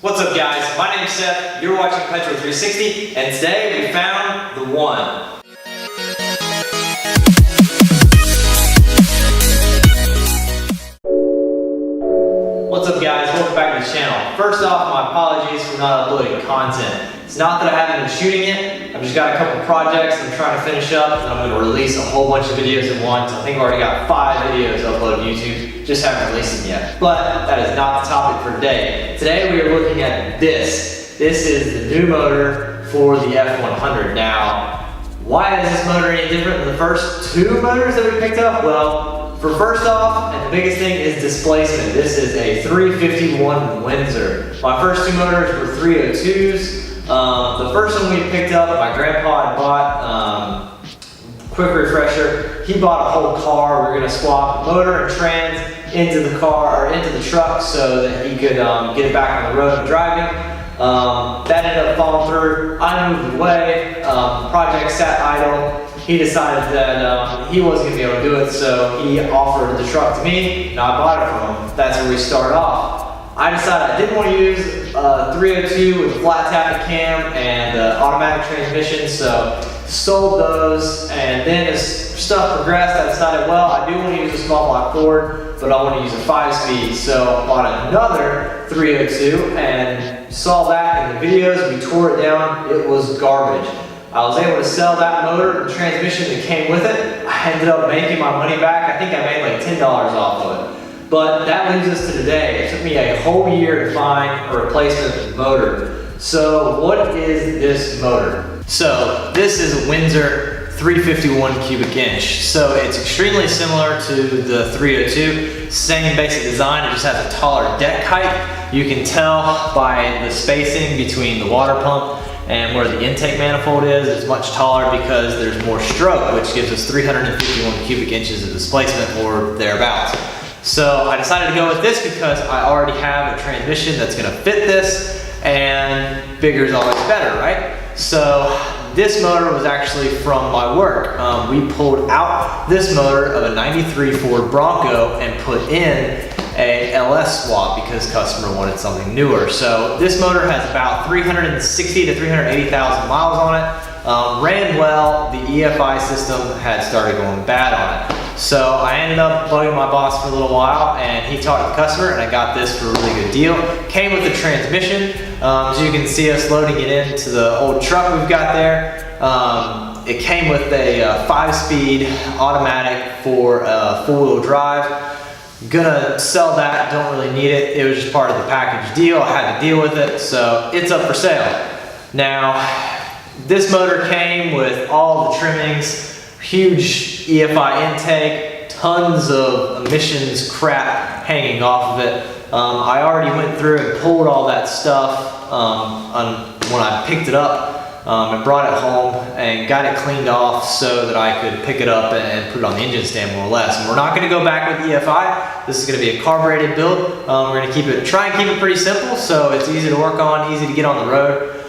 What's up guys, my name's Seth, you're watching Petrol 360, and today we found the one. What's up guys, welcome back to the channel. First off, my apologies for not uploading content. It's not that I haven't been shooting it, I've just got a couple projects I'm trying to finish up, and I'm going to release a whole bunch of videos at once. I think I've already got 5 videos uploaded to YouTube, just haven't released them yet. But that is not the topic for today. Today we are looking at this. This is the new motor for the F100. Now, why is this motor any different than the first 2 motors that we picked up? Well, for first off, and the biggest thing is displacement. This is a 351 Windsor. My first 2 motors were 302s. The first one we picked up, my grandpa had bought, quick refresher, he bought a whole car. We were going to swap motor and trans into the car, or into the truck, so that he could get it back on the road and driving. That ended up falling through. I moved away, project sat idle. He decided that he wasn't going to be able to do it, so he offered the truck to me, and I bought it from him. That's where we started off. I decided I didn't want to use 302 with a flat tappet cam and automatic transmission, so sold those. And then as stuff progressed, I decided, well, I do want to use a small block Ford, but I want to use a 5-speed. So I bought another 302 and saw that in the videos. We tore it down. It was garbage. I was able to sell that motor and transmission that came with it. I ended up making my money back. I think I made like $10 off of it. But that leads us to today. It took me a whole year to find a replacement motor. So what is this motor? So this is a Windsor 351 cubic inch. So it's extremely similar to the 302. Same basic design, it just has a taller deck height. You can tell by the spacing between the water pump and where the intake manifold is. It's much taller because there's more stroke, which gives us 351 cubic inches of displacement or thereabouts. So I decided to go with this because I already have a transmission that's going to fit this, and bigger is always better, right? So this motor was actually from my work. We pulled out this motor of a 93 Ford Bronco and put in a LS swap because customer wanted something newer. So this motor has about 360 to 380,000 miles on it. Ran well. The EFI system had started going bad on it. So I ended up bugging my boss for a little while, and he talked to the customer, and I got this for a really good deal. Came with the transmission. As you can see us loading it into the old truck we've got there. It came with a 5-speed automatic for four-wheel drive. Gonna sell that, don't really need it. It was just part of the package deal. I had to deal with it, so it's up for sale. Now, this motor came with all the trimmings, huge EFI intake, tons of emissions crap hanging off of it. I already went through and pulled all that stuff when I picked it up and brought it home and got it cleaned off so that I could pick it up and put it on the engine stand more or less. And we're not going to go back with EFI. This is going to be a carbureted build. We're going to try and keep it pretty simple so it's easy to work on, easy to get on the road.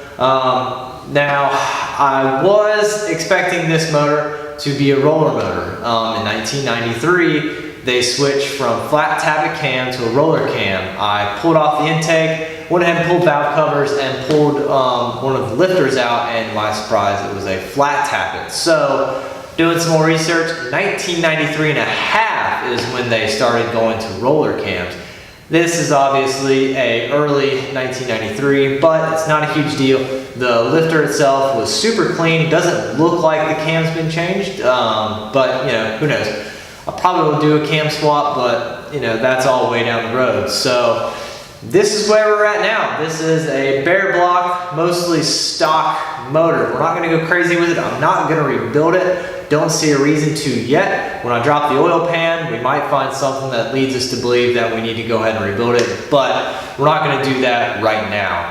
Now, I was expecting this motor to be a roller motor. In 1993, they switched from flat tappet cam to a roller cam. I pulled off the intake, went ahead and pulled valve covers and pulled one of the lifters out, and to my surprise, it was a flat tappet. So, doing some more research, 1993 and a half is when they started going to roller cams. This is obviously a early 1993, but it's not a huge deal. The lifter itself was super clean. It doesn't look like the cam's been changed, but you know, who knows? I probably will do a cam swap, but you know, that's all way down the road. So this is where we're at now. This is a bare block, mostly stock motor. We're not gonna go crazy with it. I'm not gonna rebuild it. Don't see a reason to yet. When I drop the oil pan, we might find something that leads us to believe that we need to go ahead and rebuild it, but we're not gonna do that right now.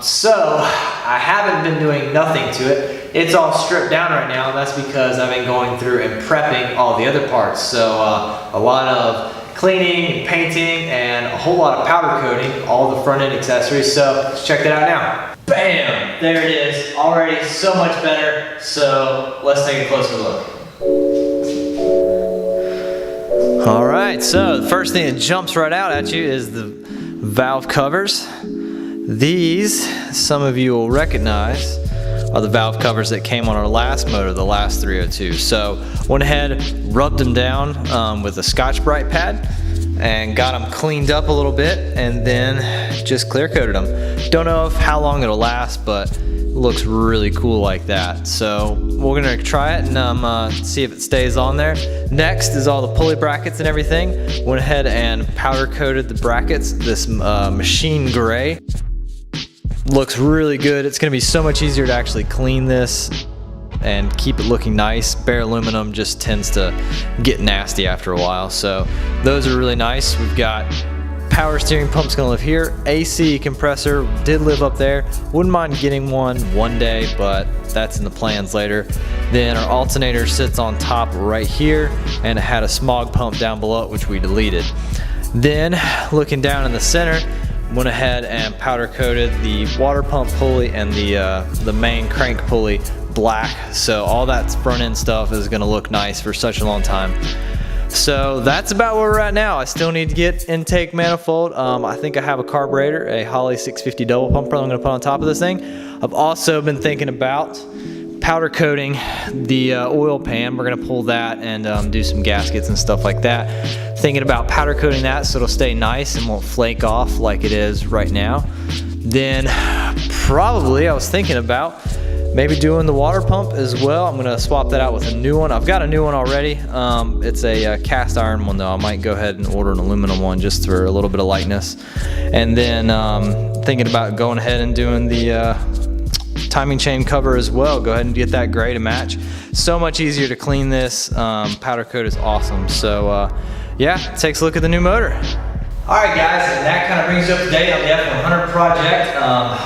So I haven't been doing nothing to it. It's all stripped down right now, and that's because I've been going through and prepping all the other parts. So a lot of cleaning and painting and a whole lot of powder coating all the front end accessories. So let's check that out now. Bam! There it is. Already so much better. So let's take a closer look. All right, so the first thing that jumps right out at you is the valve covers. These, some of you will recognize, are the valve covers that came on our last motor, the last 302. So went ahead, rubbed them down with a Scotch-Brite pad and got them cleaned up a little bit, and then just clear coated them. Don't know how long it'll last, but it looks really cool like that. So we're gonna try it and see if it stays on there. Next is all the pulley brackets and everything. Went ahead and powder coated the brackets, this machine gray. Looks really good. It's gonna be so much easier to actually clean this and keep it looking nice. Bare aluminum just tends to get nasty after a while. So those are really nice. We've got power steering pump's gonna live here. AC compressor did live up there. Wouldn't mind getting one day, but that's in the plans later. Then our alternator sits on top right here, and it had a smog pump down below it, which we deleted. Then looking down in the center, went ahead and powder coated the water pump pulley and the main crank pulley black. So all that front end stuff is gonna look nice for such a long time. So that's about where we're at now. I still need to get intake manifold. I think I have a carburetor, a Holley 650 double pumper I'm gonna put on top of this thing. I've also been thinking about powder coating the oil pan. We're gonna pull that and do some gaskets and stuff like that. Thinking about powder coating that so it'll stay nice and won't flake off like it is right now. Then probably I was thinking about maybe doing the water pump as well. I'm gonna swap that out with a new one. I've got a new one already. It's a cast iron one though. I might go ahead and order an aluminum one just for a little bit of lightness. And then thinking about going ahead and doing the timing chain cover as well. Go ahead and get that gray to match. So much easier to clean this. Powder coat is awesome. So yeah, takes a look at the new motor. Alright guys, and that kind of brings you up to date on the F100 project.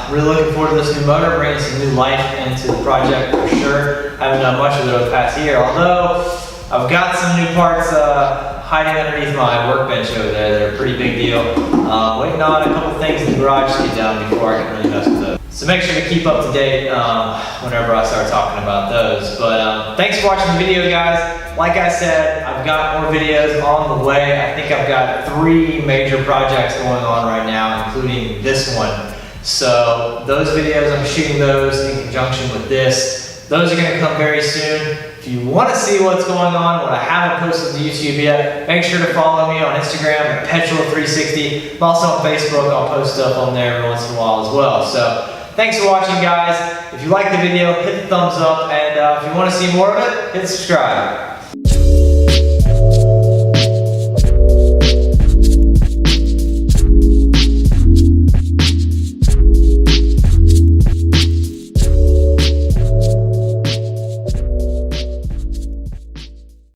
Really looking forward to this new motor, bringing some new life into the project for sure. Haven't done much of it over the past year, although I've got some new parts hiding underneath my workbench over there that are a pretty big deal. Waiting on a couple things in the garage to get done before I can really mess with those. So make sure to keep up to date whenever I start talking about those. But thanks for watching the video, guys. Like I said, I've got more videos on the way. I think I've got 3 major projects going on right now, including this one. So those videos, I'm shooting those in conjunction with this. Those are gonna come very soon. If you wanna see what's going on, what I haven't posted to YouTube yet, make sure to follow me on Instagram at Petrol360. I'm also on Facebook. I'll post stuff on there every once in a while as well. So thanks for watching, guys. If you like the video, hit the thumbs up, and if you want to see more of it, hit subscribe.